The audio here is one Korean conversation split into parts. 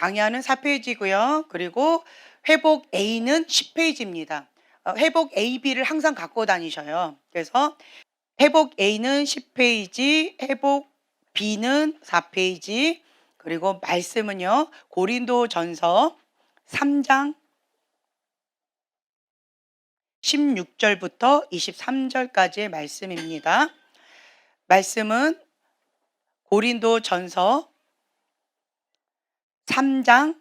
강의하는 4페이지고요. 그리고 회복 A는 10페이지입니다. 회복 A, B를 항상 갖고 다니셔요. 그래서 회복 A는 10페이지, 회복 B는 4페이지, 그리고 말씀은요. 고린도전서 3장 16절부터 23절까지의 말씀입니다. 말씀은 고린도전서 3장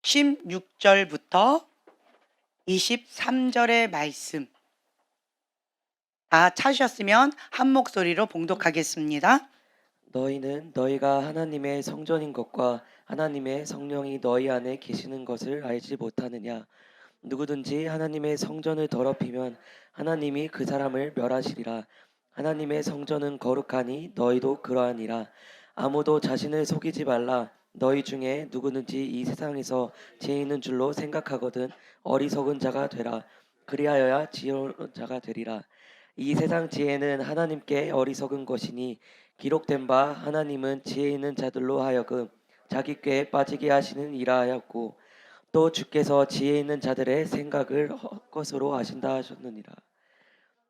16절부터 23절의 말씀. 다 찾으셨으면 한 목소리로 봉독하겠습니다. 너희는 너희가 하나님의 성전인 것과 하나님의 성령이 너희 안에 계시는 것을 알지 못하느냐? 누구든지 하나님의 성전을 더럽히면 하나님이 그 사람을 멸하시리라. 하나님의 성전은 거룩하니 너희도 그러하니라. 아무도 자신을 속이지 말라. 너희 중에 누구든지 이 세상에서 지혜 있는 줄로 생각하거든 어리석은 자가 되라. 그리하여야 지혜로운 자가 되리라. 이 세상 지혜는 하나님께 어리석은 것이니 기록된 바 하나님은 지혜 있는 자들로 하여금 자기 꾀에 빠지게 하시는 이라 하였고 또 주께서 지혜 있는 자들의 생각을 헛것으로 하신다 하셨느니라.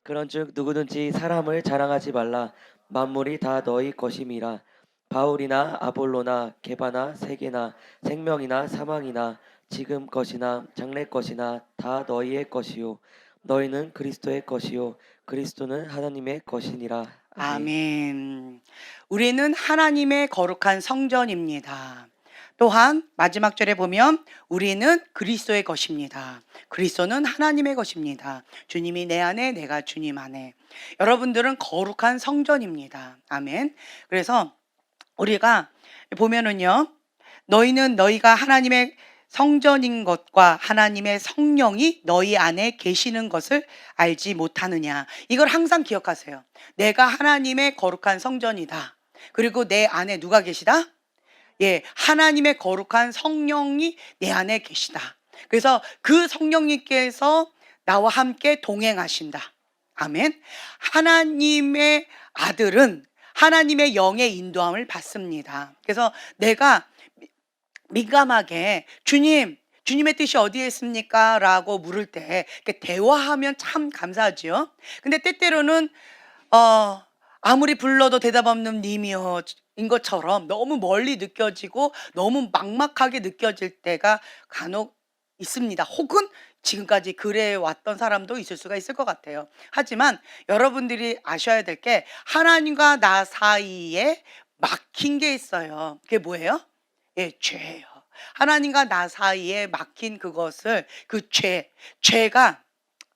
그런즉 누구든지 사람을 자랑하지 말라. 만물이 다 너희 것임이라. 바울이나 아볼로나 게바나 세계나 생명이나 사망이나 지금 것이나 장래 것이나 다 너희의 것이요 너희는 그리스도의 것이요 그리스도는 하나님의 것이니라. 아멘. 아멘. 우리는 하나님의 거룩한 성전입니다. 또한 마지막 절에 보면 우리는 그리스도의 것입니다. 그리스도는 하나님의 것입니다. 주님이 내 안에, 내가 주님 안에. 여러분들은 거룩한 성전입니다. 아멘. 그래서 우리가 보면은요, 너희는 너희가 하나님의 성전인 것과 하나님의 성령이 너희 안에 계시는 것을 알지 못하느냐. 이걸 항상 기억하세요. 내가 하나님의 거룩한 성전이다. 그리고 내 안에 누가 계시다? 예, 하나님의 거룩한 성령이 내 안에 계시다. 그래서 그 성령님께서 나와 함께 동행하신다. 아멘. 하나님의 아들은 하나님의 영의 인도함을 받습니다. 그래서 내가 민감하게 주님의 뜻이 어디에 있습니까? 라고 물을 때 이렇게 대화하면 참 감사하지요. 근데 때때로는 아무리 불러도 대답 없는 님이여 인 것처럼 너무 멀리 느껴지고 너무 막막하게 느껴질 때가 간혹 있습니다. 혹은 지금까지 그래 왔던 사람도 있을 수가 있을 것 같아요. 하지만 여러분들이 아셔야 될 게 하나님과 나 사이에 막힌 게 있어요. 그게 뭐예요? 예, 죄예요. 하나님과 나 사이에 막힌 그것을 죄가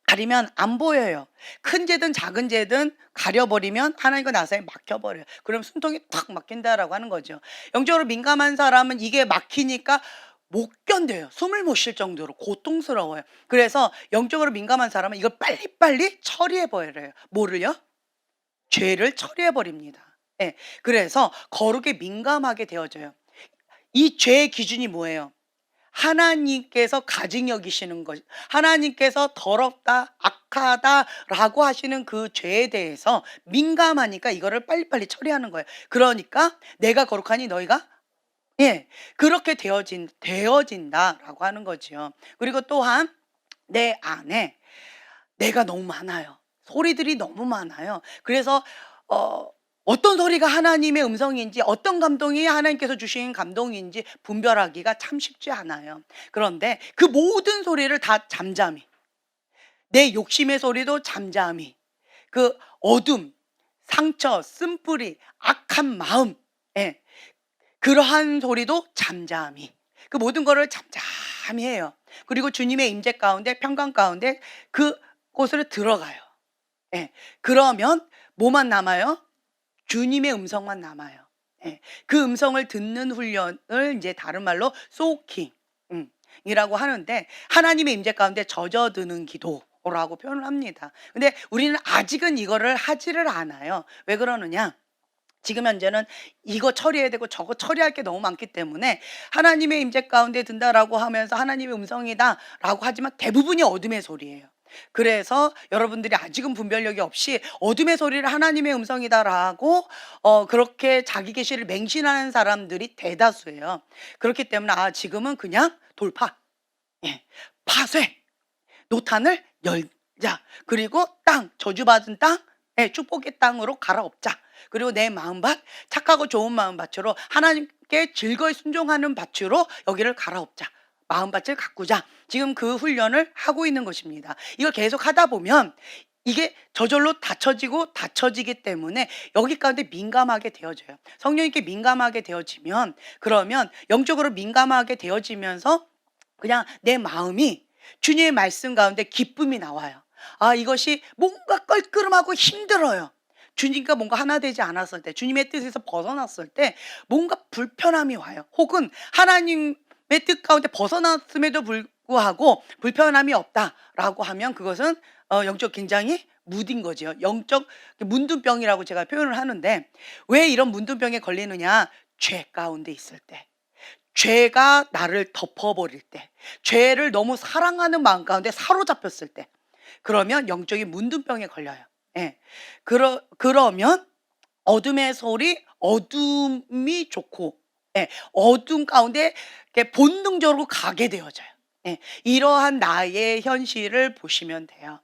가리면 안 보여요. 큰 죄든 작은 죄든 가려버리면 하나님과 나 사이에 막혀버려요. 그럼 숨통이 탁 막힌다라고 하는 거죠. 영적으로 민감한 사람은 이게 막히니까 못 견뎌요. 숨을 못 쉴 정도로 고통스러워요. 그래서 영적으로 민감한 사람은 이걸 빨리빨리 처리해버려요. 뭐를요? 죄를 처리해버립니다. 예, 그래서 거룩에 민감하게 되어져요. 이 죄의 기준이 뭐예요? 하나님께서 가증 여기시는 것, 하나님께서 더럽다, 악하다라고 하시는 그 죄에 대해서 민감하니까 이거를 빨리빨리 처리하는 거예요. 그러니까 내가 거룩하니 너희가 예, 그렇게 되어진다라고 하는 거지요. 그리고 또한 내 안에 내가 너무 많아요. 소리들이 너무 많아요. 그래서 어떤 소리가 하나님의 음성인지 어떤 감동이 하나님께서 주신 감동인지 분별하기가 참 쉽지 않아요. 그런데 그 모든 소리를 다 잠잠히, 내 욕심의 소리도 잠잠히, 그 어둠, 상처, 쓴뿌리, 악한 마음, 예, 그러한 소리도 잠잠히, 그 모든 거를 잠잠히 해요. 그리고 주님의 임재 가운데, 평강 가운데 그 곳으로 들어가요. 예, 그러면 뭐만 남아요? 주님의 음성만 남아요. 예, 그 음성을 듣는 훈련을 이제 다른 말로 소킹 이라고 하는데, 하나님의 임재 가운데 젖어드는 기도라고 표현을 합니다. 근데 우리는 아직은 이거를 하지를 않아요. 왜 그러느냐? 지금 현재는 이거 처리해야 되고 저거 처리할 게 너무 많기 때문에 하나님의 임재 가운데 든다라고 하면서 하나님의 음성이다라고 하지만 대부분이 어둠의 소리예요. 그래서 여러분들이 아직은 분별력이 없이 어둠의 소리를 하나님의 음성이다라고 그렇게 자기 계시를 맹신하는 사람들이 대다수예요. 그렇기 때문에 지금은 그냥 돌파, 예, 파쇄, 노탄을 열자. 그리고 땅, 저주받은 땅, 예, 축복의 땅으로 갈아엎자. 그리고 내 마음밭, 착하고 좋은 마음밭으로 하나님께 즐거이 순종하는 밭으로 여기를 갈아엎자. 마음밭을 가꾸자. 지금 그 훈련을 하고 있는 것입니다. 이걸 계속 하다 보면 이게 저절로 닫혀지기 때문에 여기 가운데 민감하게 되어져요. 성령님께 민감하게 되어지면, 그러면 영적으로 민감하게 되어지면서 그냥 내 마음이 주님의 말씀 가운데 기쁨이 나와요. 이것이 뭔가 껄끄름하고 힘들어요. 주님과 뭔가 하나 되지 않았을 때, 주님의 뜻에서 벗어났을 때 뭔가 불편함이 와요. 혹은 하나님의 뜻 가운데 벗어났음에도 불구하고 불편함이 없다라고 하면 그것은 영적 굉장히 무딘 거죠. 영적 문둥병이라고 제가 표현을 하는데, 왜 이런 문둥병에 걸리느냐? 죄 가운데 있을 때, 죄가 나를 덮어버릴 때, 죄를 너무 사랑하는 마음 가운데 사로잡혔을 때, 그러면 영적인 문둥병에 걸려요. 예. 그러면 어둠의 소리, 어둠이 좋고, 예, 어둠 가운데 이렇게 본능적으로 가게 되어져요. 예, 이러한 나의 현실을 보시면 돼요.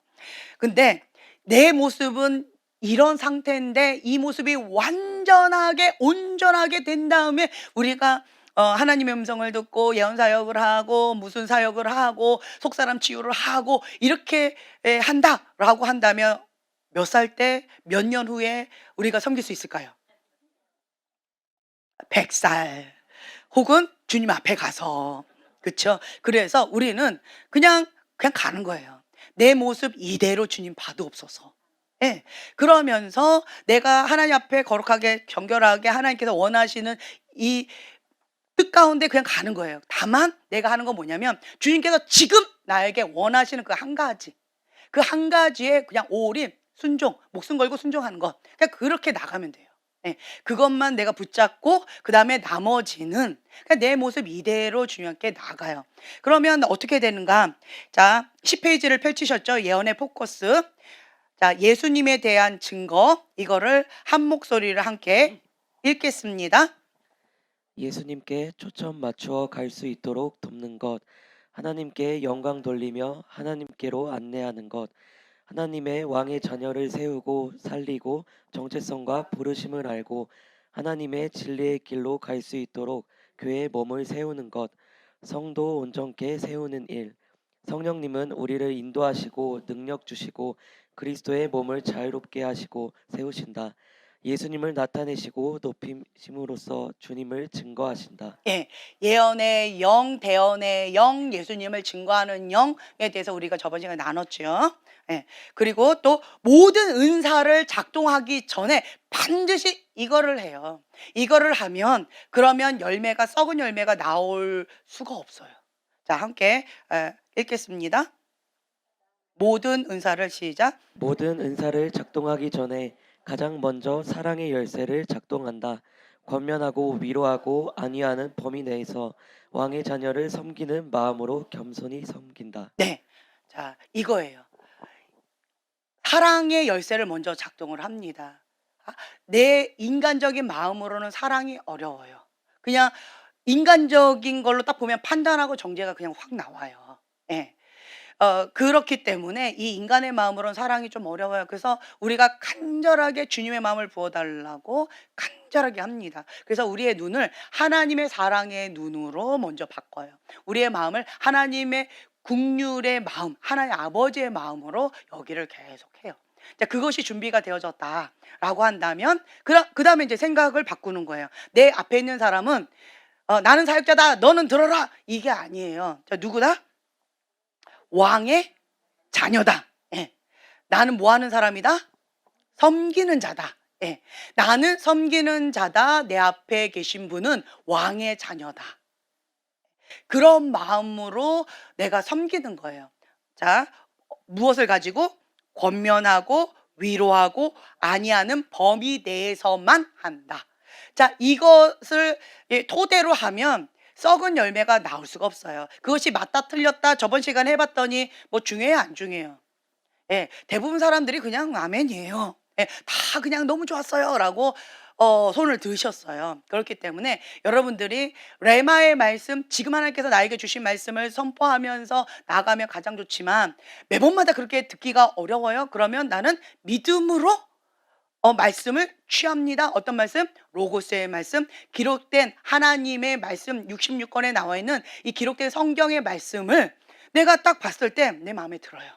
근데 내 모습은 이런 상태인데 이 모습이 완전하게 온전하게 된 다음에 우리가 하나님의 음성을 듣고 예언 사역을 하고 무슨 사역을 하고 속사람 치유를 하고 이렇게 한다라고 한다면 몇 살 때, 몇 년 후에 우리가 섬길 수 있을까요? 100살 혹은 주님 앞에 가서. 그렇죠? 그래서 우리는 그냥 가는 거예요. 내 모습 이대로 주님 봐도옵소서. 예. 그러면서 내가 하나님 앞에 거룩하게 정결하게 하나님께서 원하시는 이 뜻 가운데 그냥 가는 거예요. 다만 내가 하는 건 뭐냐면 주님께서 지금 나에게 원하시는 그 한 가지, 그 한 가지에 그냥 올인, 순종, 목숨 걸고 순종하는 것. 그냥 그렇게 나가면 돼요. 예, 그것만 내가 붙잡고 그다음에 나머지는 그냥 내 모습 이대로 주님께 나가요. 그러면 어떻게 되는가? 자, 10페이지를 펼치셨죠? 예언의 포커스. 자, 예수님에 대한 증거, 이거를 한 목소리를 함께 읽겠습니다. 예수님께 초점 맞추어 갈 수 있도록 돕는 것, 하나님께 영광 돌리며 하나님께로 안내하는 것, 하나님의 왕의 자녀를 세우고 살리고 정체성과 부르심을 알고 하나님의 진리의 길로 갈 수 있도록 교회의 몸을 세우는 것, 성도 온전케 세우는 일. 성령님은 우리를 인도하시고 능력 주시고 그리스도의 몸을 자유롭게 하시고 세우신다. 예수님을 나타내시고 높이심으로써 주님을 증거하신다. 예, 예언의 영, 대언의 영, 예수님을 증거하는 영에 대해서 우리가 저번 시간에 나눴죠. 예, 그리고 또 모든 은사를 작동하기 전에 반드시 이거를 해요. 이거를 하면 그러면 열매가, 썩은 열매가 나올 수가 없어요. 자, 함께 읽겠습니다. 모든 은사를 시작. 모든 은사를 작동하기 전에 가장 먼저 사랑의 열쇠를 작동한다. 권면하고 위로하고 안위하는 범위 내에서 왕의 자녀를 섬기는 마음으로 겸손히 섬긴다. 네, 자, 이거예요. 사랑의 열쇠를 먼저 작동을 합니다. 내 인간적인 마음으로는 사랑이 어려워요. 그냥 인간적인 걸로 딱 보면 판단하고 정죄가 그냥 확 나와요. 예. 그렇기 때문에 이 인간의 마음으로는 사랑이 좀 어려워요. 그래서 우리가 간절하게 주님의 마음을 부어달라고 간절하게 합니다. 그래서 우리의 눈을 하나님의 사랑의 눈으로 먼저 바꿔요. 우리의 마음을 하나님의 국률의 마음, 하나님 아버지의 마음으로 여기를 계속해요. 자, 그것이 준비가 되어졌다라고 한다면 그 다음에 이제 생각을 바꾸는 거예요. 내 앞에 있는 사람은 나는 사역자다, 너는 들어라, 이게 아니에요. 자, 누구다? 왕의 자녀다. 예. 나는 뭐 하는 사람이다? 섬기는 자다. 예. 나는 섬기는 자다. 내 앞에 계신 분은 왕의 자녀다. 그런 마음으로 내가 섬기는 거예요. 자, 무엇을 가지고? 권면하고 위로하고 안위하는 범위 내에서만 한다. 자, 이것을 토대로 하면 썩은 열매가 나올 수가 없어요. 그것이 맞다 틀렸다 저번 시간에 해봤더니 뭐 중요해요, 안 중요해요? 예, 대부분 사람들이 그냥 아멘이에요. 예, 다 그냥 너무 좋았어요라고 손을 드셨어요. 그렇기 때문에 여러분들이 레마의 말씀, 지금 하나님께서 나에게 주신 말씀을 선포하면서 나가면 가장 좋지만 매번마다 그렇게 듣기가 어려워요. 그러면 나는 믿음으로 말씀을 취합니다. 어떤 말씀? 로고스의 말씀, 기록된 하나님의 말씀 66권에 나와 있는 이 기록된 성경의 말씀을 내가 딱 봤을 때 내 마음에 들어요.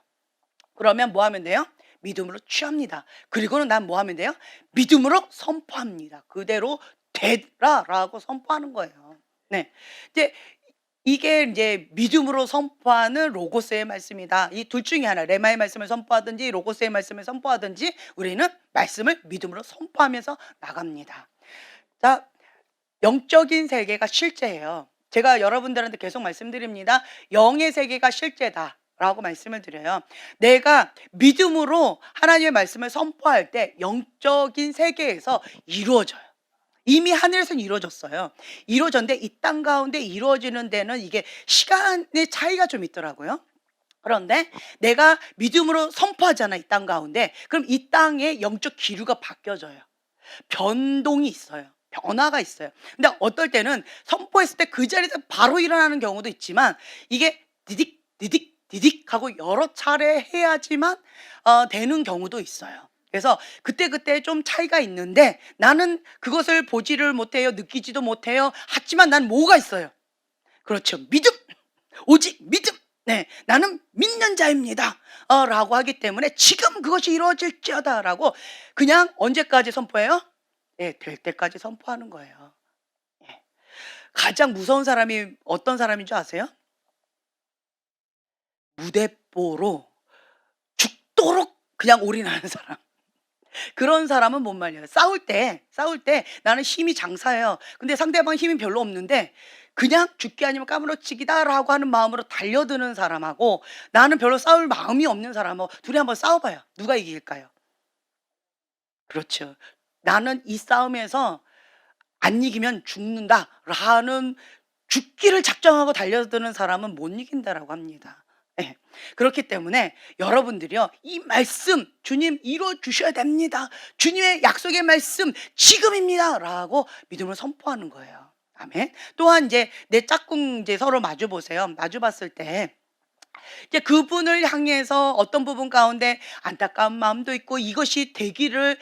그러면 뭐 하면 돼요? 믿음으로 취합니다. 그리고는 난 뭐 하면 돼요? 믿음으로 선포합니다. 그대로 되라라고 선포하는 거예요. 네. 이제 이게 이제 믿음으로 선포하는 로고스의 말씀이다. 이 둘 중에 하나, 레마의 말씀을 선포하든지 로고스의 말씀을 선포하든지 우리는 말씀을 믿음으로 선포하면서 나갑니다. 자, 영적인 세계가 실제예요. 제가 여러분들한테 계속 말씀드립니다. 영의 세계가 실제다 라고 말씀을 드려요. 내가 믿음으로 하나님의 말씀을 선포할 때 영적인 세계에서 이루어져요. 이미 하늘에서는 이루어졌어요. 이루어졌는데 이 땅 가운데 이루어지는 데는 이게 시간의 차이가 좀 있더라고요. 그런데 내가 믿음으로 선포하잖아, 이 땅 가운데. 그럼 이 땅의 영적 기류가 바뀌어져요. 변동이 있어요. 변화가 있어요. 근데 어떨 때는 선포했을 때 그 자리에서 바로 일어나는 경우도 있지만 이게 디딕 디딕 디딕 하고 여러 차례 해야지만 되는 경우도 있어요. 그래서 그때그때 좀 차이가 있는데 나는 그것을 보지를 못해요. 느끼지도 못해요. 하지만 난 뭐가 있어요? 그렇죠. 믿음. 오직 믿음. 네, 나는 믿는 자입니다. 라고 하기 때문에 지금 그것이 이루어질지어다 라고 그냥 언제까지 선포해요? 예, 될 때까지 선포하는 거예요. 예. 가장 무서운 사람이 어떤 사람인 줄 아세요? 무대뽀로 죽도록 그냥 올인하는 사람. 그런 사람은 못 말려요. 싸울 때 나는 힘이 장사예요. 근데 상대방 힘이 별로 없는데 그냥 죽기 아니면 까무러치기다라고 하는 마음으로 달려드는 사람하고 나는 별로 싸울 마음이 없는 사람하고 둘이 한번 싸워봐요. 누가 이길까요? 그렇죠. 나는 이 싸움에서 안 이기면 죽는다라는 죽기를 작정하고 달려드는 사람은 못 이긴다라고 합니다. 예. 그렇기 때문에 여러분들이요, 이 말씀 주님 이루어 주셔야 됩니다. 주님의 약속의 말씀 지금입니다라고 믿음을 선포하는 거예요. 아멘. 또한 이제 내 짝꿍 이제 서로 마주 보세요. 마주 봤을 때 이제 그분을 향해서 어떤 부분 가운데 안타까운 마음도 있고 이것이 되기를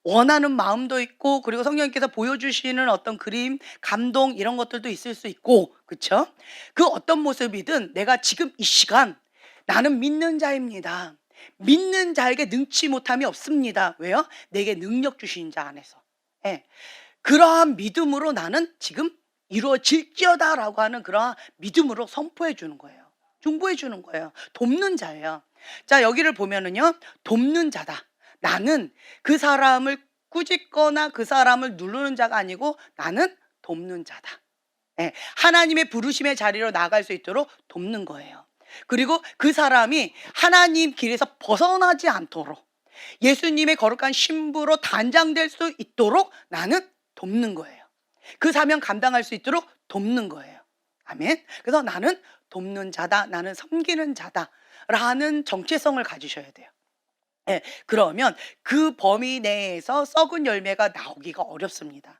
원하는 마음도 있고 그리고 성령님께서 보여주시는 어떤 그림, 감동 이런 것들도 있을 수 있고 그렇죠? 그 어떤 모습이든 내가 지금 이 시간 나는 믿는 자입니다. 믿는 자에게 능치 못함이 없습니다. 왜요? 내게 능력 주신 자 안에서. 예. 그러한 믿음으로 나는 지금 이루어질지어다라고 하는 그러한 믿음으로 선포해 주는 거예요. 중보해 주는 거예요. 돕는 자예요. 자, 여기를 보면은요. 돕는 자다. 나는 그 사람을 꾸짖거나 그 사람을 누르는 자가 아니고 나는 돕는 자다. 예, 하나님의 부르심의 자리로 나갈 수 있도록 돕는 거예요. 그리고 그 사람이 하나님 길에서 벗어나지 않도록 예수님의 거룩한 신부로 단장될 수 있도록 나는 돕는 거예요. 그 사명 감당할 수 있도록 돕는 거예요. 아멘. 그래서 나는 돕는 자다. 나는 섬기는 자다. 라는 정체성을 가지셔야 돼요. 예, 그러면 그 범위 내에서 썩은 열매가 나오기가 어렵습니다.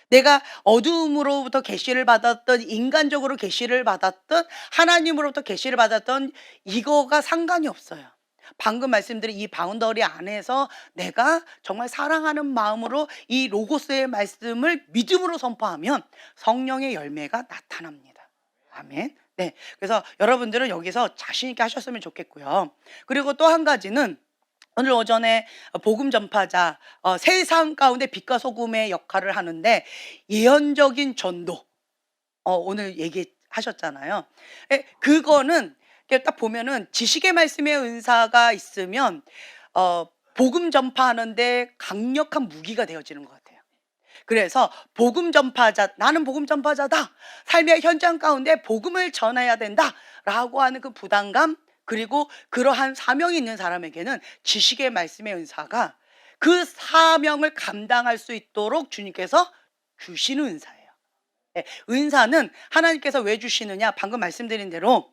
내가 어두움으로부터 계시를 받았던 인간적으로 계시를 받았던 하나님으로부터 계시를 받았던 이거가 상관이 없어요. 방금 말씀드린 이 바운더리 안에서 내가 정말 사랑하는 마음으로 이 로고스의 말씀을 믿음으로 선포하면 성령의 열매가 나타납니다. 아멘. 네. 그래서 여러분들은 여기서 자신 있게 하셨으면 좋겠고요. 그리고 또 한 가지는 오늘 오전에 복음 전파자, 세상 가운데 빛과 소금의 역할을 하는데 예언적인 전도 오늘 얘기하셨잖아요. 예, 그거는 이렇게 딱 보면은 지식의 말씀의 은사가 있으면 복음 전파하는데 강력한 무기가 되어지는 것 같아요. 그래서 복음 전파자, 나는 복음 전파자다. 삶의 현장 가운데 복음을 전해야 된다라고 하는 그 부담감 그리고 그러한 사명이 있는 사람에게는 지식의 말씀의 은사가 그 사명을 감당할 수 있도록 주님께서 주시는 은사예요. 예, 은사는 하나님께서 왜 주시느냐? 방금 말씀드린 대로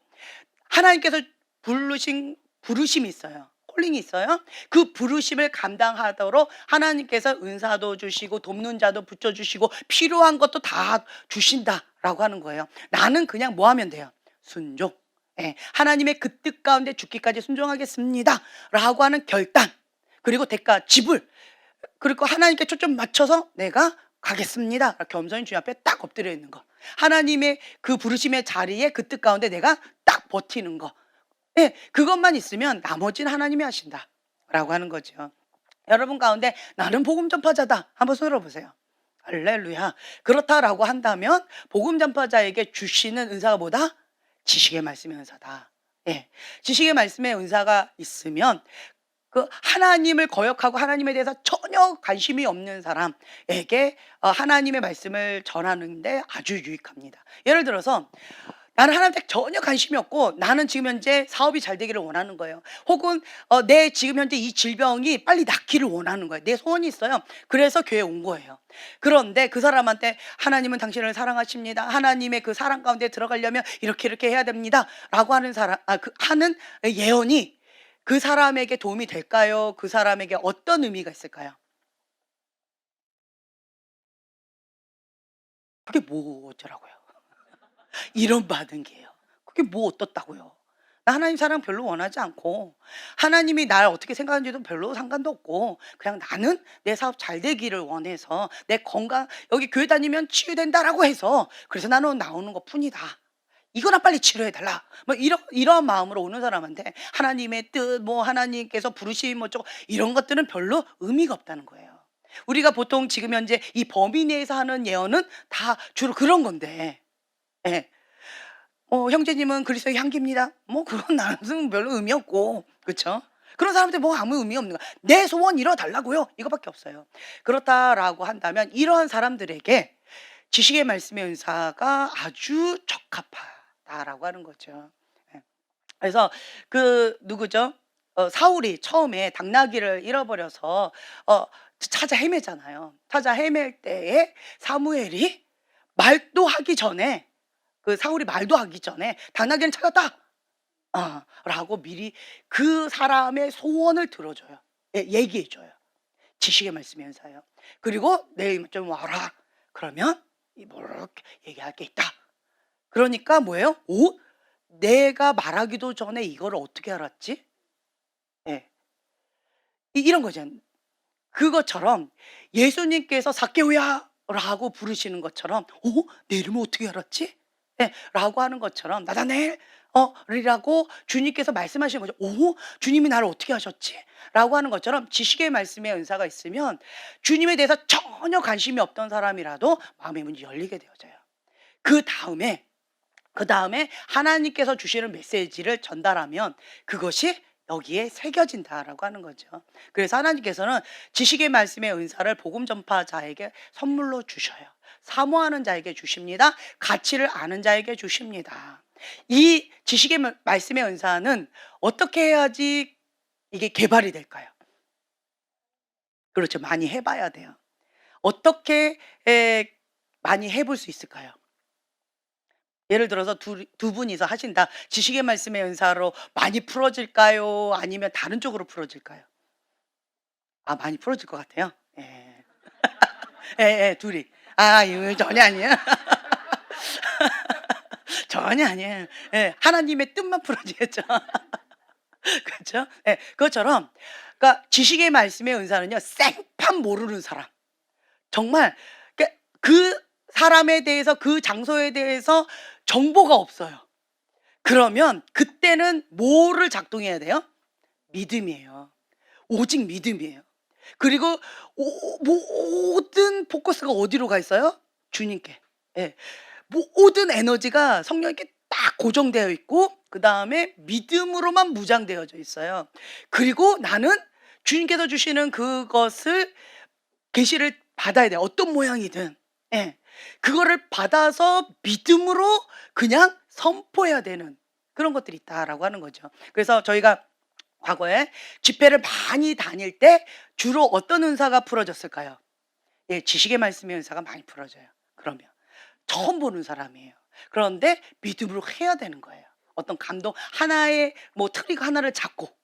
하나님께서 부르심이 있어요. 콜링이 있어요. 그 부르심을 감당하도록 하나님께서 은사도 주시고 돕는 자도 붙여주시고 필요한 것도 다 주신다라고 하는 거예요. 나는 그냥 뭐 하면 돼요? 순종. 예, 하나님의 그 뜻 가운데 죽기까지 순종하겠습니다 라고 하는 결단, 그리고 대가 지불, 그리고 하나님께 초점 맞춰서 내가 가겠습니다. 겸손히 주님 앞에 딱 엎드려 있는 거. 하나님의 그 부르심의 자리에 그 뜻 가운데 내가 딱 버티는 거. 예, 그것만 있으면 나머지는 하나님이 하신다 라고 하는 거죠. 여러분 가운데 나는 복음 전파자다 한번 손 들어보세요. 할렐루야. 그렇다라고 한다면 복음 전파자에게 주시는 은사가 뭐다? 지식의 말씀의 은사다. 예, 지식의 말씀의 은사가 있으면 그 하나님을 거역하고 하나님에 대해서 전혀 관심이 없는 사람에게 하나님의 말씀을 전하는데 아주 유익합니다. 예를 들어서 나는 하나님께 전혀 관심이 없고 나는 지금 현재 사업이 잘 되기를 원하는 거예요. 혹은 내 지금 현재 이 질병이 빨리 낫기를 원하는 거예요. 내 소원이 있어요. 그래서 교회에 온 거예요. 그런데 그 사람한테 하나님은 당신을 사랑하십니다. 하나님의 그 사랑 가운데 들어가려면 이렇게 이렇게 해야 됩니다 라고 하는 하는 예언이 그 사람에게 도움이 될까요? 그 사람에게 어떤 의미가 있을까요? 그게 뭐 어쩌라고요? 이런 받은 게요. 그게 뭐 어떻다고요? 나 하나님 사랑 별로 원하지 않고 하나님이 날 어떻게 생각하는지도 별로 상관도 없고 그냥 나는 내 사업 잘 되기를 원해서 내 건강 여기 교회 다니면 치유된다라고 해서 그래서 나는 나오는 것뿐이다. 이거나 빨리 치료해달라. 뭐 이런 마음으로 오는 사람한테 하나님의 뜻, 뭐 하나님께서 부르심 뭐 이런 것들은 별로 의미가 없다는 거예요. 우리가 보통 지금 현재 이 범위 내에서 하는 예언은 다 주로 그런 건데, 예. 형제님은 그리스도의 향기입니다. 뭐 그건 나는 별로 의미 없고, 그렇죠? 그런 사람한테 뭐 아무 의미 없는 거야. 내 소원 이뤄달라고요. 이거밖에 없어요. 그렇다라고 한다면 이러한 사람들에게 지식의 말씀의 은사가 아주 적합하다라고 하는 거죠. 예. 그래서 그 누구죠? 사울이 처음에 당나귀를 잃어버려서 찾아 헤매잖아요. 찾아 헤맬 때에 사무엘이 말도 하기 전에 그 사울이 말도 하기 전에 당나귀는 찾았다. 라고 미리 그 사람의 소원을 들어줘요. 예, 얘기해줘요. 지식의 말씀의 은사예요. 그리고 내일 좀 와라. 그러면 이렇게 얘기할 게 있다. 그러니까 뭐예요? 내가 말하기도 전에 이걸 어떻게 알았지? 예. 이런 거죠. 그것처럼 예수님께서 삭개오야 라고 부르시는 것처럼 내 이름을 어떻게 알았지? 예, 라고 하는 것처럼 나다넬 리라고 주님께서 말씀하시는 거죠. 주님이 나를 어떻게 하셨지? 라고 하는 것처럼 지식의 말씀의 은사가 있으면 주님에 대해서 전혀 관심이 없던 사람이라도 마음의 문이 열리게 되어져요. 그 다음에 하나님께서 주시는 메시지를 전달하면 그것이 여기에 새겨진다라고 하는 거죠. 그래서 하나님께서는 지식의 말씀의 은사를 복음 전파자에게 선물로 주셔요. 사모하는 자에게 주십니다. 가치를 아는 자에게 주십니다. 이 지식의 말씀의 은사는 어떻게 해야지 이게 개발이 될까요? 그렇죠. 많이 해봐야 돼요. 어떻게 많이 해볼 수 있을까요? 예를 들어서 두 분이서 하신다. 지식의 말씀의 은사로 많이 풀어질까요? 아니면 다른 쪽으로 풀어질까요? 많이 풀어질 것 같아요. 예. 예, 예, 둘이. 이거 전혀 아니에요. 전혀 아니에요. 예, 하나님의 뜻만 풀어지겠죠. 그렇죠? 예, 그것처럼 그러니까 지식의 말씀의 은사는요. 생판 모르는 사람. 정말 그 사람에 대해서 그 장소에 대해서 정보가 없어요. 그러면 그때는 뭐를 작동해야 돼요? 믿음이에요. 오직 믿음이에요. 그리고 모든 포커스가 어디로 가 있어요? 주님께. 예. 모든 에너지가 성령님께 딱 고정되어 있고 그 다음에 믿음으로만 무장되어져 있어요. 그리고 나는 주님께서 주시는 그것을 계시를 받아야 돼요. 어떤 모양이든. 예. 그거를 받아서 믿음으로 그냥 선포해야 되는 그런 것들이 있다라고 하는 거죠. 그래서 저희가 과거에 집회를 많이 다닐 때 주로 어떤 은사가 풀어졌을까요? 예, 지식의 말씀의 은사가 많이 풀어져요. 그러면 처음 보는 사람이에요. 그런데 믿음으로 해야 되는 거예요. 어떤 감동 하나의 뭐 트릭 하나를 잡고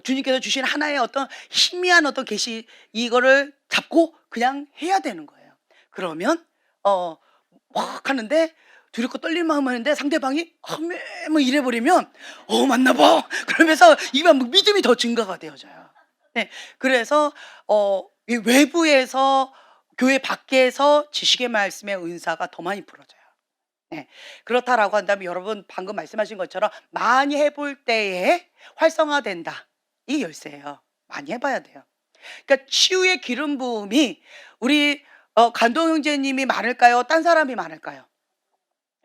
주님께서 주신 하나의 어떤 희미한 어떤 계시 이거를 잡고 그냥 해야 되는 거예요. 그러면 막 하는데 두렵고 떨릴 마음 하는데 상대방이 아멘 뭐 이래 버리면 맞나 봐. 그러면서 이게 막 믿음이 더 증가가 되어져요. 네. 그래서 이 외부에서 교회 밖에서 지식의 말씀의 은사가 더 많이 부러져요. 네. 그렇다라고 한다면 여러분 방금 말씀하신 것처럼 많이 해볼 때에 활성화된다. 이게 열쇠예요. 많이 해봐야 돼요. 그러니까 치유의 기름 부음이 우리 간동 형제님이 많을까요? 딴 사람이 많을까요?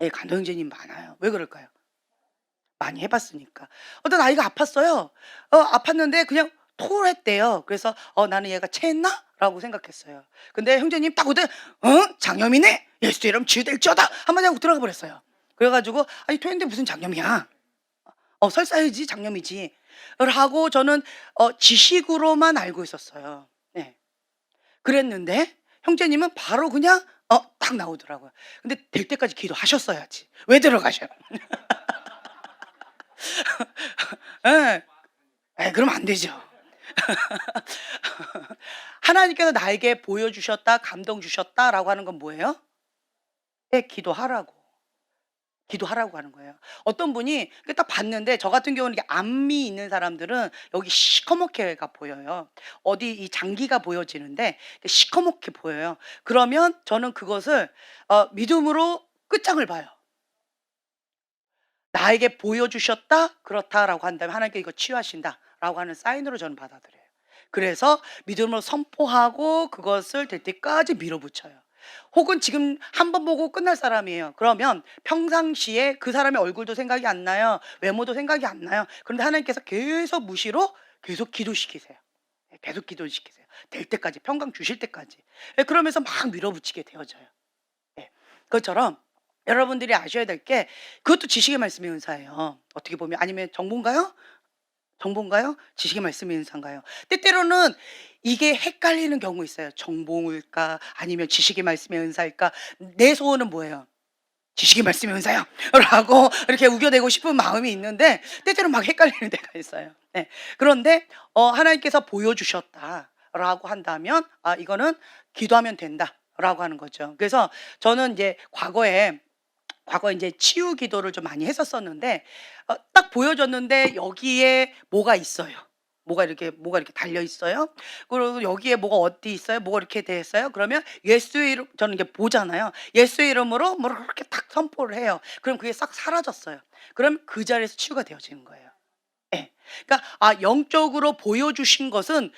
예, 간동 형제님 많아요. 왜 그럴까요? 많이 해봤으니까. 어떤 아이가 아팠어요. 아팠는데 그냥 토를 했대요. 그래서 나는 얘가 체했나? 라고 생각했어요. 근데 형제님 딱 오더니 장염이네? 예수 이름 치유될지어다! 한마디 하고 들어가 버렸어요. 그래가지고 아니 토했는데 무슨 장염이야? 설사이지 장염이지. 하고 저는 지식으로만 알고 있었어요. 네. 그랬는데 형제님은 바로 그냥 딱 나오더라고요. 근데 될 때까지 기도하셨어야지. 왜 들어가셔요? 예. 그러면 안 되죠. 하나님께서 나에게 보여주셨다, 감동 주셨다라고 하는 건 뭐예요? 기도하라고. 기도하라고 하는 거예요. 어떤 분이 딱 봤는데 저 같은 경우는 이게 암이 있는 사람들은 여기 시커멓게가 보여요. 어디 이 장기가 보여지는데 시커멓게 보여요. 그러면 저는 그것을 믿음으로 끝장을 봐요. 나에게 보여주셨다 그렇다라고 한다면 하나님께 이거 치유하신다라고 하는 사인으로 저는 받아들여요. 그래서 믿음으로 선포하고 그것을 될 때까지 밀어붙여요. 혹은 지금 한 번 보고 끝날 사람이에요. 그러면 평상시에 그 사람의 얼굴도 생각이 안 나요. 외모도 생각이 안 나요. 그런데 하나님께서 계속 무시로 계속 기도시키세요. 계속 기도시키세요. 될 때까지 평강 주실 때까지. 그러면서 막 밀어붙이게 되어져요. 그것처럼 여러분들이 아셔야 될 게 그것도 지식의 말씀의 은사예요. 어떻게 보면 아니면 정보인가요? 정보인가요? 지식의 말씀의 은사인가요? 때때로는 이게 헷갈리는 경우 있어요. 정보일까 아니면 지식의 말씀의 은사일까? 내 소원은 뭐예요? 지식의 말씀의 은사요. 라고 이렇게 우겨대고 싶은 마음이 있는데 때때로 막 헷갈리는 때가 있어요. 네. 그런데 하나님께서 보여주셨다라고 한다면 이거는 기도하면 된다라고 하는 거죠. 그래서 저는 이제 과거에 이제 치유 기도를 좀 많이 했었었는데 딱 보여줬는데 여기에 뭐가 있어요. 뭐가 이렇게 달려 있어요. 그리고 여기에 뭐가 어디 있어요. 뭐가 이렇게 돼 있어요. 그러면 예수의 이름 저는 이게 보잖아요. 예수의 이름으로 뭐 이렇게 딱 선포를 해요. 그럼 그게 싹 사라졌어요. 그럼 그 자리에서 치유가 되어지는 거예요. 예. 그러니까 영적으로 보여주신 것은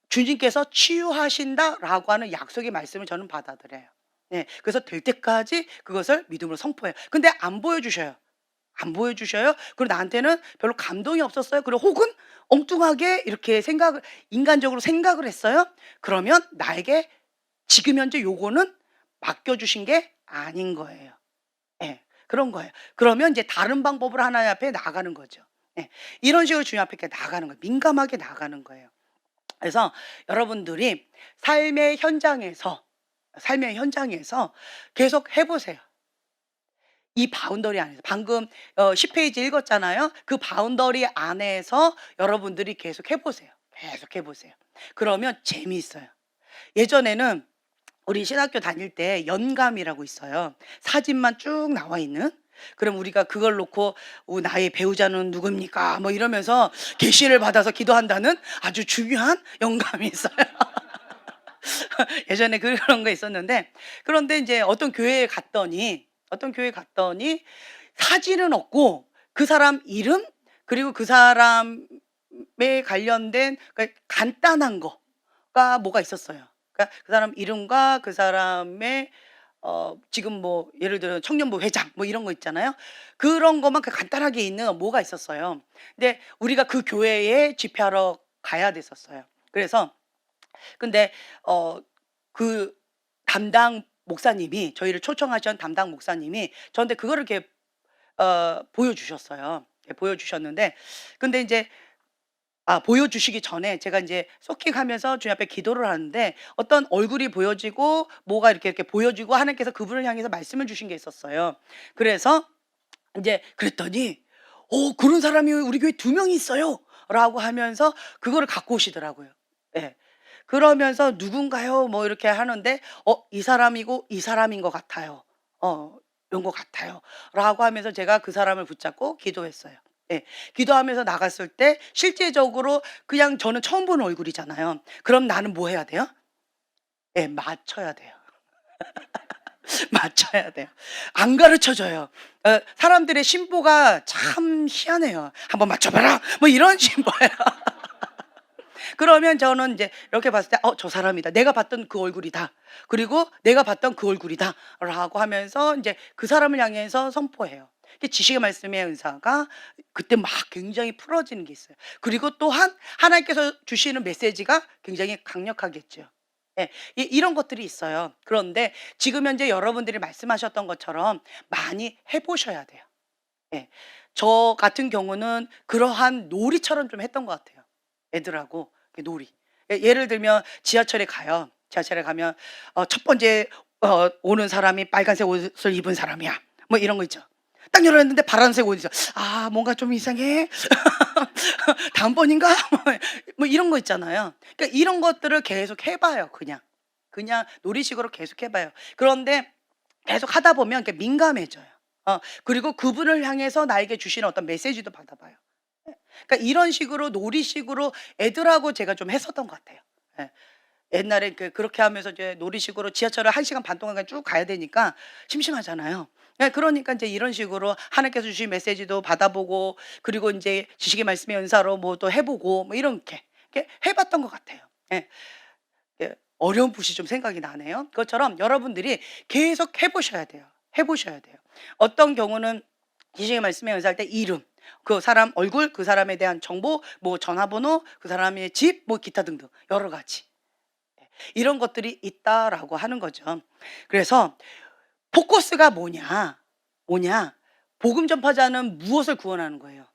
주님께서 치유하신다라고 하는 약속의 말씀을 저는 받아들여요. 네. 그래서 될 때까지 그것을 믿음으로 선포해요. 근데 안 보여주셔요. 안 보여주셔요. 그리고 나한테는 별로 감동이 없었어요. 그리고 혹은 엉뚱하게 이렇게 인간적으로 생각을 했어요. 그러면 나에게 지금 현재 요거는 맡겨주신 게 아닌 거예요. 예. 그런 거예요. 그러면 이제 다른 방법으로 하나님 앞에 나아가는 거죠. 예. 이런 식으로 주님 앞에 이렇게 나아가는 거예요. 민감하게 나아가는 거예요. 그래서 여러분들이 삶의 현장에서 계속 해보세요. 이 바운더리 안에서 방금 10페이지 읽었잖아요. 그 바운더리 안에서 여러분들이 계속 해보세요. 계속 해보세요. 그러면 재미있어요. 예전에는 우리 신학교 다닐 때 연감이라고 있어요. 사진만 쭉 나와 있는. 그럼 우리가 그걸 놓고 나의 배우자는 누굽니까? 뭐 이러면서 계시를 받아서 기도한다는 아주 중요한 영감이 있어요. 예전에 그런 거 있었는데 그런데 이제 어떤 교회에 갔더니 사진은 없고 그 사람 이름 그리고 그 사람에 관련된 간단한 거가 뭐가 있었어요. 그러니까 그 사람 이름과 그 사람의 지금 뭐 예를 들어 청년부 회장 뭐 이런 거 있잖아요. 그런 것만 간단하게 있는 뭐가 있었어요. 근데 우리가 그 교회에 집회하러 가야 됐었어요. 그래서 근데 그 담당 목사님이 저희를 초청하신 담당 목사님이 저한테 그거를 이렇게 보여주셨어요. 보여주셨는데 근데 이제 보여주시기 전에 제가 이제 소킹하면서 주님 앞에 기도를 하는데 어떤 얼굴이 보여지고 뭐가 이렇게 보여지고 하나님께서 그분을 향해서 말씀을 주신 게 있었어요. 그래서 이제 그랬더니 그런 사람이 우리 교회 2명이 있어요. 라고 하면서 그거를 갖고 오시더라고요. 예. 그러면서 "누군가요?" 뭐 이렇게 하는데 이 사람이고 이 사람인 것 같아요. 이런 것 같아요. 라고 하면서 제가 그 사람을 붙잡고 기도했어요. 예. 기도하면서 나갔을 때 실제적으로 그냥 저는 처음 보는 얼굴이잖아요. 그럼 나는 뭐 해야 돼요? 예. 맞춰야 돼요. 맞춰야 돼요. 안 가르쳐 줘요. 사람들의 심보가 참 희한해요. "한번 맞춰 봐라." 뭐 이런 심보예요. 그러면 저는 이제 이렇게 봤을 때 '저 사람이다. 내가 봤던 그 얼굴이다. 그리고 내가 봤던 그 얼굴이다.'라고 하면서 이제 그 사람을 향해서 선포해요. 그 지식의 말씀의 은사가 그때 막 굉장히 풀어지는 게 있어요. 그리고 또한 하나님께서 주시는 메시지가 굉장히 강력하겠죠. 예. 이런 것들이 있어요. 그런데 지금 현재 여러분들이 말씀하셨던 것처럼 많이 해 보셔야 돼요. 예. 저 같은 경우는 그러한 놀이처럼 좀 했던 것 같아요, 애들하고. 놀이. 예를 들면 지하철에 가요. 지하철에 가면 첫 번째 오는 사람이 빨간색 옷을 입은 사람이야. 뭐 이런 거 있죠. 딱 열었는데 파란색 옷이죠. '아 뭔가 좀 이상해. 다음번인가?' 뭐 이런 거 있잖아요. 그러니까 이런 것들을 계속 해 봐요 그냥. 그냥 놀이식으로 계속 해 봐요. 그런데 계속 하다 보면 이렇게 민감해져요. 그리고 그분을 향해서 나에게 주시는 어떤 메시지도 받아봐요. 예. 그러니까 이런 식으로 놀이식으로 애들하고 제가 좀 했었던 것 같아요. 예. 옛날에 그렇게 하면서 이제 놀이식으로 지하철을 1 시간 반 동안 그냥 쭉 가야 되니까 심심하잖아요. 예, 그러니까 인제 이런 식으로 하나님께서 주신 메시지도 받아보고 그리고 인제 지식의 말씀의 은사로 뭐 또 해 보고 뭐 이렇게 해 봤던 것 같아요. 예. 예. 어려운 붓이 좀 생각이 나네요. 그것처럼 여러분들이 계속 해 보셔야 돼요. 해 보셔야 돼요. 어떤 경우는 지식의 말씀에 은사할 때 이름, 그 사람 얼굴, 그 사람에 대한 정보, 뭐 전화번호, 그 사람의 집, 뭐 기타 등등 여러 가지. 예. 이런 것들이 있다라고 하는 거죠. 그래서 포커스가 뭐냐? 뭐냐? 복음 전파자는 무엇을 구원하는 거예요?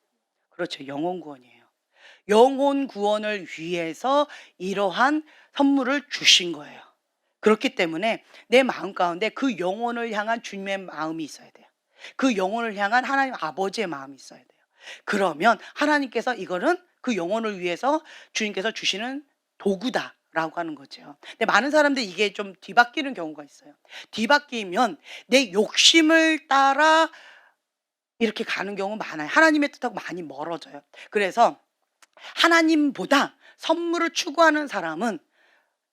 그렇죠. 영혼 구원이에요. 영혼 구원을 위해서 이러한 선물을 주신 거예요. 그렇기 때문에 내 마음 가운데 그 영혼을 향한 주님의 마음이 있어야 돼요. 그 영혼을 향한 하나님 아버지의 마음이 있어야 돼요. 그러면 하나님께서 이거는 그 영혼을 위해서 주님께서 주시는 도구다라고 하는 거죠. 근데 많은 사람들이 이게 좀 뒤바뀌는 경우가 있어요. 뒤바뀌면 내 욕심을 따라 이렇게 가는 경우 많아요. 하나님의 뜻하고 많이 멀어져요. 그래서 하나님보다 선물을 추구하는 사람은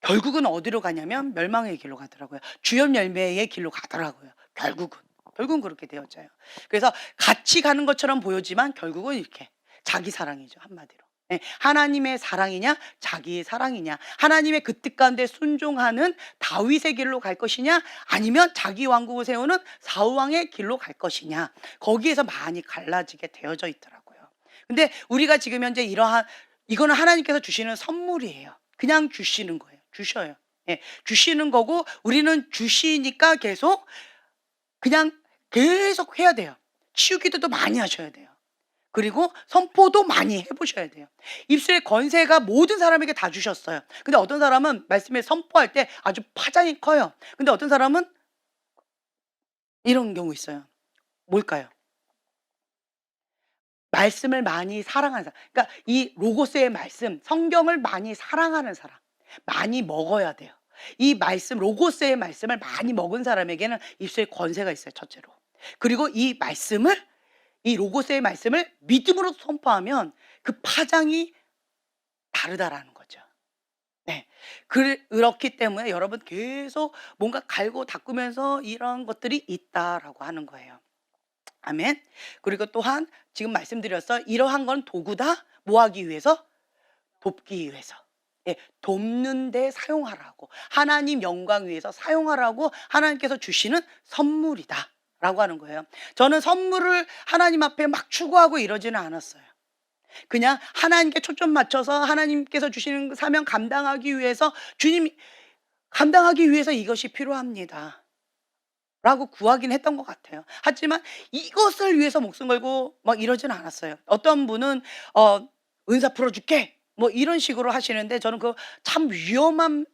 결국은 어디로 가냐면 멸망의 길로 가더라고요. 주염 열매의 길로 가더라고요. 결국은 그렇게 되어져요. 그래서 같이 가는 것처럼 보여지만 결국은 이렇게 자기 사랑이죠, 한마디로. 예. 하나님의 사랑이냐 자기의 사랑이냐, 하나님의 그 뜻 가운데 순종하는 다윗의 길로 갈 것이냐 아니면 자기 왕국을 세우는 사울 왕의 길로 갈 것이냐, 거기에서 많이 갈라지게 되어져 있더라고요. 근데 우리가 지금 현재 이러한 이거는 하나님께서 주시는 선물이에요. 그냥 주시는 거예요. 주셔요. 예. 주시는 거고 우리는 주시니까 그냥 계속 해야 돼요. 치유 기도도 많이 하셔야 돼요. 그리고 선포도 많이 해 보셔야 돼요. 입술의 권세가 모든 사람에게 다 주셨어요. 근데 어떤 사람은 말씀에 선포할 때 아주 파장이 커요. 근데 어떤 사람은 이런 경우 있어요. 뭘까요? 말씀을 많이 사랑하는 사람. 그러니까 이 로고스의 말씀, 성경을 많이 사랑하는 사람. 많이 먹어야 돼요. 이 말씀, 로고스의 말씀을 많이 먹은 사람에게는 입술에 권세가 있어요, 첫째로. 그리고 이 로고스의 말씀을 믿음으로 선포하면 그 파장이 다르다라는 거죠. 네. 그렇기 때문에 여러분 계속 뭔가 갈고 닦으면서 이런 것들이 있다라고 하는 거예요. 아멘. 그리고 또한 지금 말씀드렸어. 이러한 건 도구다. 뭐 하기 위해서? 돕기 위해서. 예, 돕는 데 사용하라고. 하나님 영광 위해서 사용하라고 하나님께서 주시는 선물이다라고 하는 거예요. 저는 선물을 하나님 앞에 막 추구하고 이러지는 않았어요. 그냥 하나님께 초점 맞춰서 하나님께서 주시는 사명 감당하기 위해서 주님 감당하기 위해서 이것이 필요합니다. 라고 구하긴 했던 것 같아요. 하지만 이것을 위해서 목숨 걸고 막 이러진 않았어요. 어떤 분은 은사 풀어줄게 뭐 이런 식으로 하시는데 저는 그 참 위험한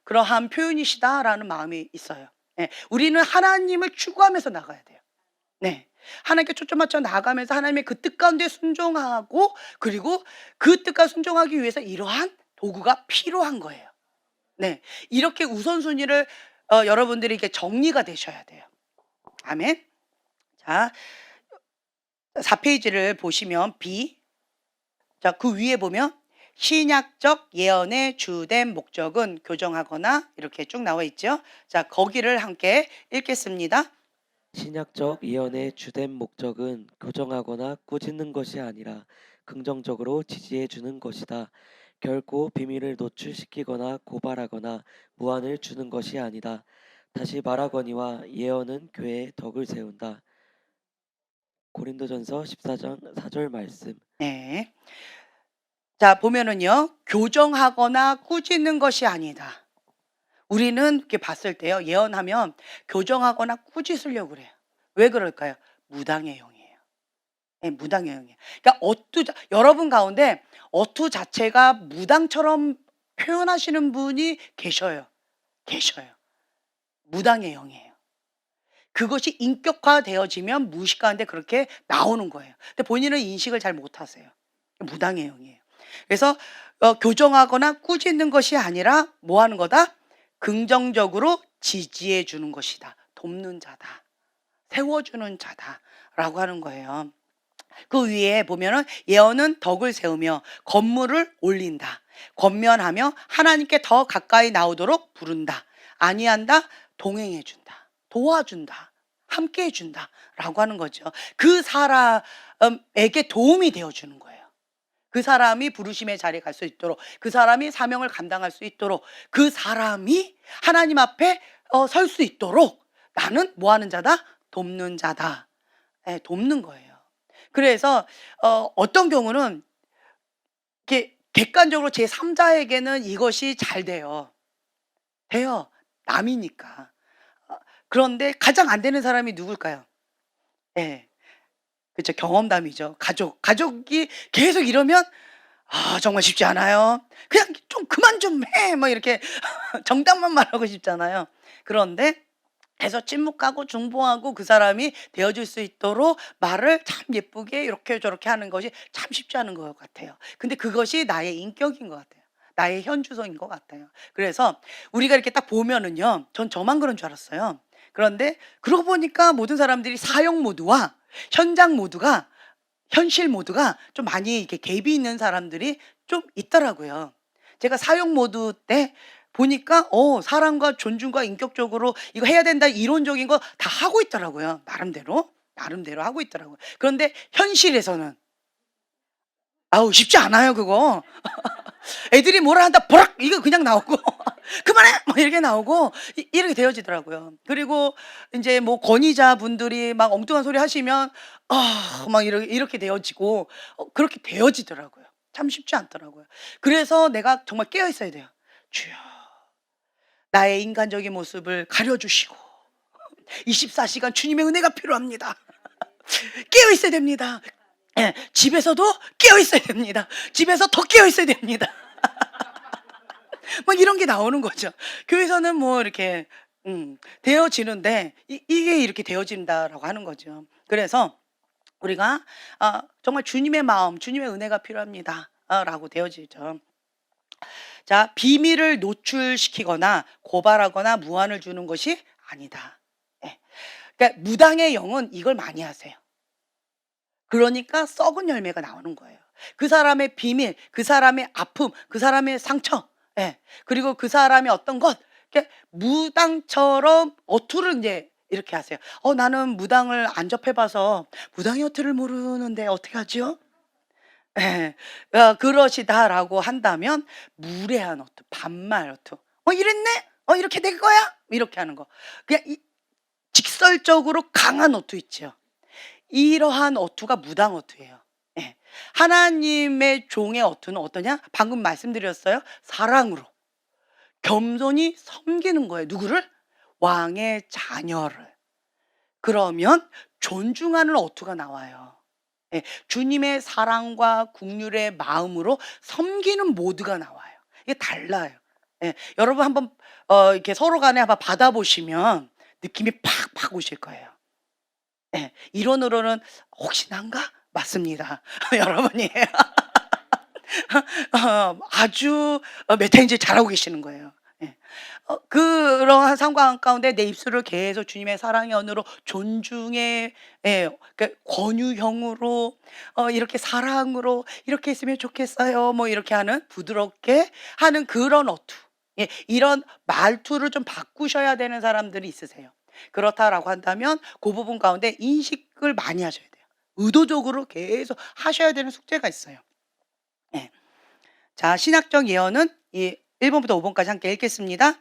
그러한 표현이시다라는 마음이 있어요. 예. 우리는 하나님을 추구하면서 나가야 돼요. 네. 하나님께 초점 맞춰 나아가면서 하나님의 그 뜻 가운데 순종하고, 그리고 그 뜻과 순종하기 위해서 이러한 도구가 필요한 거예요. 네. 이렇게 우선순위를 여러분들이 이렇게 정리가 되셔야 돼요. 아멘. 자, 4페이지를 보시면 B. 자, 그 위에 보면 신약적 예언의 주된 목적은 교정하거나 이렇게 쭉 나와 있죠. 자, 거기를 함께 읽겠습니다. 신약적 예언의 주된 목적은 교정하거나 꾸짖는 것이 아니라 긍정적으로 지지해 주는 것이다. 결코 비밀을 노출시키거나 고발하거나 무한을 주는 것이 아니다. 다시 말하거니와 예언은 교회의 덕을 세운다. 고린도전서 14장 4절 말씀. 네. 자, 보면은요. 교정하거나 꾸짖는 것이 아니다. 우리는 이렇게 봤을 때요. 예언하면 교정하거나 꾸짖으려고 그래요. 왜 그럴까요? 무당의 영이에요. 네, 무당의 영이에요. 그러니까 여러분 가운데 어투 자체가 무당처럼 표현하시는 분이 계셔요. 무당의 영이에요. 그것이 인격화되어지면 무의식 가운데 그렇게 나오는 거예요. 근데 본인은 인식을 잘 못하세요. 무당의 영이에요. 그래서 교정하거나 꾸짖는 것이 아니라 뭐 하는 거다? 긍정적으로 지지해 주는 것이다. 돕는 자다. 세워주는 자다. 라고 하는 거예요. 그 위에 보면은 예언은 덕을 세우며 건물을 올린다. 권면하며 하나님께 더 가까이 나오도록 부른다. 아니한다. 동행해 준다. 도와준다. 함께 해준다. 라고 하는 거죠. 그 사람에게 도움이 되어주는 거예요. 그 사람이 부르심의 자리에 갈 수 있도록, 그 사람이 사명을 감당할 수 있도록, 그 사람이 하나님 앞에 설 수 있도록 나는 뭐 하는 자다? 돕는 자다. 네, 돕는 거예요. 그래서 어떤 경우는 이렇게 객관적으로 제3자에게는 이것이 잘 돼요. 남이니까. 그런데 가장 안 되는 사람이 누굴까요? 네. 그렇죠. 경험담이죠. 가족이 계속 이러면 정말 쉽지 않아요. 그냥 좀 그만 좀 해. 막 이렇게 정답만 말하고 싶잖아요. 그런데 계속 침묵하고 중보하고 그 사람이 되어줄 수 있도록 말을 참 예쁘게 이렇게 저렇게 하는 것이 참 쉽지 않은 것 같아요. 근데 그것이 나의 인격인 것 같아요. 나의 현주소인 것 같아요. 그래서 우리가 이렇게 딱 보면은요, 전 저만 그런 줄 알았어요. 그런데 그러고 보니까 모든 사람들이 사역 모드와 현장 모드가, 현실 모드가 좀 많이 이렇게 갭이 있는 사람들이 좀 있더라고요. 제가 사역 모드 때 보니까 사랑과 존중과 인격적으로 이거 해야 된다 이론적인 거 다 하고 있더라고요. 나름대로 하고 있더라고요. 그런데 현실에서는 아우 쉽지 않아요, 그거. 애들이 뭐라 한다 보락 이거 그냥 나오고 그만해 막 이렇게 나오고 이렇게 되어지더라고요. 그리고 이제 뭐 권위자분들이 막 엉뚱한 소리 하시면 막 이렇게 되어지고 그렇게 되어지더라고요. 참 쉽지 않더라고요. 그래서 내가 정말 깨어 있어야 돼요. 주여, 나의 인간적인 모습을 가려주시고 24시간 주님의 은혜가 필요합니다. 깨어 있어야 됩니다. 예, 집에서도 깨어 있어야 됩니다. 집에서 더 깨어 있어야 됩니다. 막 이런 게 나오는 거죠. 교회에서는 뭐 이렇게 되어지는데 이게 이렇게 되어진다라고 하는 거죠. 그래서 우리가 정말 주님의 마음, 주님의 은혜가 필요합니다. 라고 되어지죠. 자, 비밀을 노출시키거나 고발하거나 무한을 주는 것이 아니다. 예. 그러니까 무당의 영은 이걸 많이 하세요. 그러니까 썩은 열매가 나오는 거예요. 그 사람의 비밀, 그 사람의 아픔, 그 사람의 상처, 예. 그리고 그 사람의 어떤 것, 이렇게 무당처럼 어투를 이제 이렇게 하세요. 나는 무당을 안 접해봐서 무당의 어투를 모르는데 어떻게 하죠? 예. 그러시다라고 한다면 무례한 어투, 반말 어투. 이랬네? 이렇게 된 거야? 이렇게 하는 거. 그냥 직설적으로 강한 어투 있죠. 이러한 어투가 무당 어투예요. 예. 하나님의 종의 어투는 어떠냐? 방금 말씀드렸어요. 사랑으로 겸손히 섬기는 거예요. 누구를? 왕의 자녀를. 그러면 존중하는 어투가 나와요. 예. 주님의 사랑과 국률의 마음으로 섬기는 모드가 나와요. 이게 달라요. 예. 여러분 한번 이렇게 서로 간에 한번 받아보시면 느낌이 팍팍 오실 거예요. 예. 이론으로는 혹시 난가? 맞습니다. 여러분이 아주 몇 해인지 잘하고 계시는 거예요. 예. 그러한 상황 가운데 내 입술을 계속 주님의 사랑의 언어로 존중의, 예, 그러니까 권유형으로, 이렇게 사랑으로 이렇게 했으면 좋겠어요. 뭐 이렇게 하는, 부드럽게 하는 그런 어투. 예, 이런 말투를 좀 바꾸셔야 되는 사람들이 있으세요. 그렇다라고 한다면 그 부분 가운데 인식을 많이 하셔야 돼요. 의도적으로 계속 하셔야 되는 숙제가 있어요. 예. 자, 신학적 예언은 이 1번부터 5번까지 함께 읽겠습니다.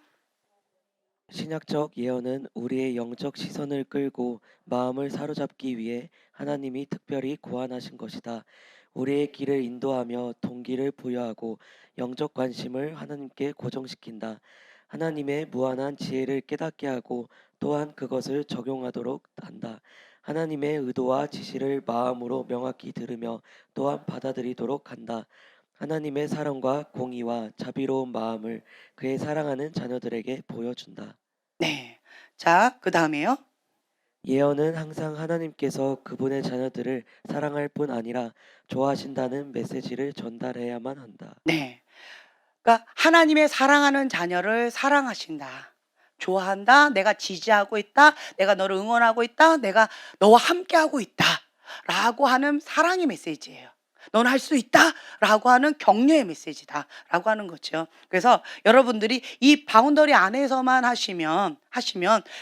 신약적 예언은 우리의 영적 시선을 끌고 마음을 사로잡기 위해 하나님이 특별히 고안하신 것이다. 우리의 길을 인도하며 동기를 부여하고 영적 관심을 하나님께 고정시킨다. 하나님의 무한한 지혜를 깨닫게 하고 또한 그것을 적용하도록 한다. 하나님의 의도와 지시를 마음으로 명확히 들으며 또한 받아들이도록 한다. 하나님의 사랑과 공의와 자비로운 마음을 그의 사랑하는 자녀들에게 보여준다. 네. 자, 그다음에요. 예언은 항상 하나님께서 그분의 자녀들을 사랑할 뿐 아니라 좋아하신다는 메시지를 전달해야만 한다. 네. 그러니까 하나님의 사랑하는 자녀를 사랑하신다. 좋아한다. 내가 지지하고 있다. 내가 너를 응원하고 있다. 내가 너와 함께하고 있다. 라고 하는 사랑의 메시지예요. 너는 할 수 있다. 라고 하는 격려의 메시지다. 라고 하는 거죠. 그래서 여러분들이 이 바운더리 안에서만 하시면,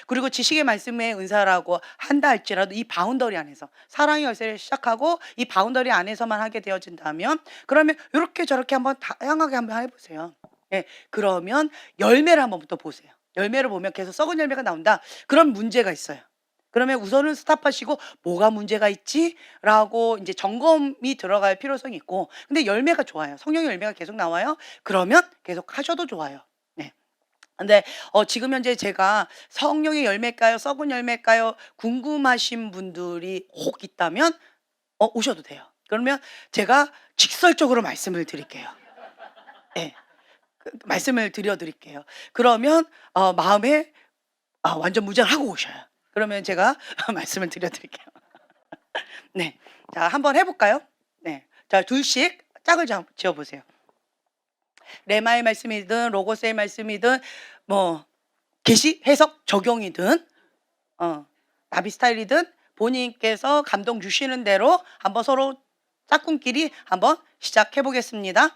그리고 지식의 말씀의 은사라고 한다 할지라도 이 바운더리 안에서 사랑의 열쇠를 시작하고 이 바운더리 안에서만 하게 되어진다면, 그러면 이렇게 저렇게 한번 다양하게 한번 해보세요. 예, 그러면 열매를 한번 또 보세요. 열매를 보면 계속 썩은 열매가 나온다. 그런 문제가 있어요. 그러면 우선은 스탑하시고 뭐가 문제가 있지? 라고 이제 점검이 들어갈 필요성이 있고, 근데 열매가 좋아요. 성령의 열매가 계속 나와요. 그러면 계속 하셔도 좋아요. 네. 근데 지금 현재 제가 성령의 열매일까요? 썩은 열매일까요? 궁금하신 분들이 혹 있다면 오셔도 돼요. 그러면 제가 직설적으로 말씀을 드릴게요. 예. 말씀을 드려 드릴게요. 그러면 마음에 완전 무장하고 오셔요. 그러면 제가 말씀을 드려 드릴게요. 네. 자, 한번 해 볼까요? 네. 자, 둘씩 짝을 지어 보세요. 레마의 말씀이든 로고스의 말씀이든 뭐 계시 해석 적용이든 나비 스타일이든 본인께서 감동 주시는 대로 한번 서로 짝꿍끼리 한번 시작해 보겠습니다.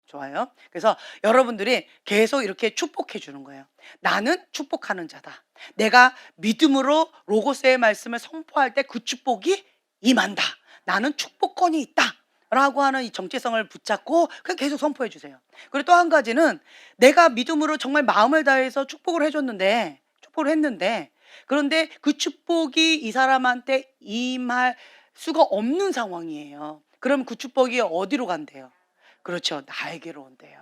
좋아요. 그래서 여러분들이 계속 이렇게 축복해 주는 거예요. 나는 축복하는 자다. 내가 믿음으로 로고스의 말씀을 선포할 때 그 축복이 임한다. 나는 축복권이 있다. 라고 하는 이 정체성을 붙잡고 그냥 계속 선포해 주세요. 그리고 또 한 가지는 내가 믿음으로 정말 마음을 다해서 축복을 했는데, 그런데 그 축복이 이 사람한테 임할 수가 없는 상황이에요. 그럼 그 축복이 어디로 간대요? 그렇죠. 나에게로 온대요.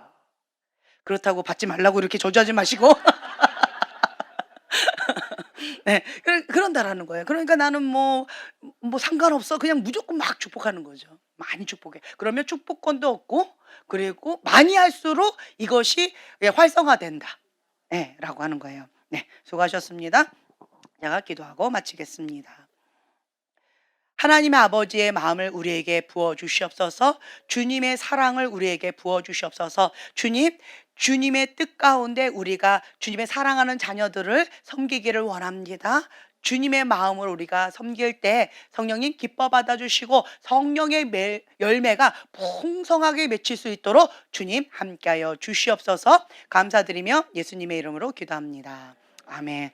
그렇다고 받지 말라고 이렇게 저주하지 마시고 네. 그런다라는 거예요. 그러니까 나는 뭐 상관없어. 그냥 무조건 막 축복하는 거죠. 많이 축복해. 그러면 축복권도 얻고, 그리고 많이 할수록 이것이 예 활성화된다. 예 라고 하는 거예요. 네. 수고하셨습니다. 제가 기도하고 마치겠습니다. 하나님의 아버지의 마음을 우리에게 부어 주시옵소서. 주님의 사랑을 우리에게 부어 주시옵소서. 주님, 주님의 뜻 가운데 우리가 주님의 사랑하는 자녀들을 섬기기를 원합니다. 주님의 마음으로 우리가 섬길 때 성령님 기뻐 받아 주시고 성령의 열매가 풍성하게 맺힐 수 있도록 주님 함께하여 주시옵소서. 감사드리며 예수님의 이름으로 기도합니다. 아멘.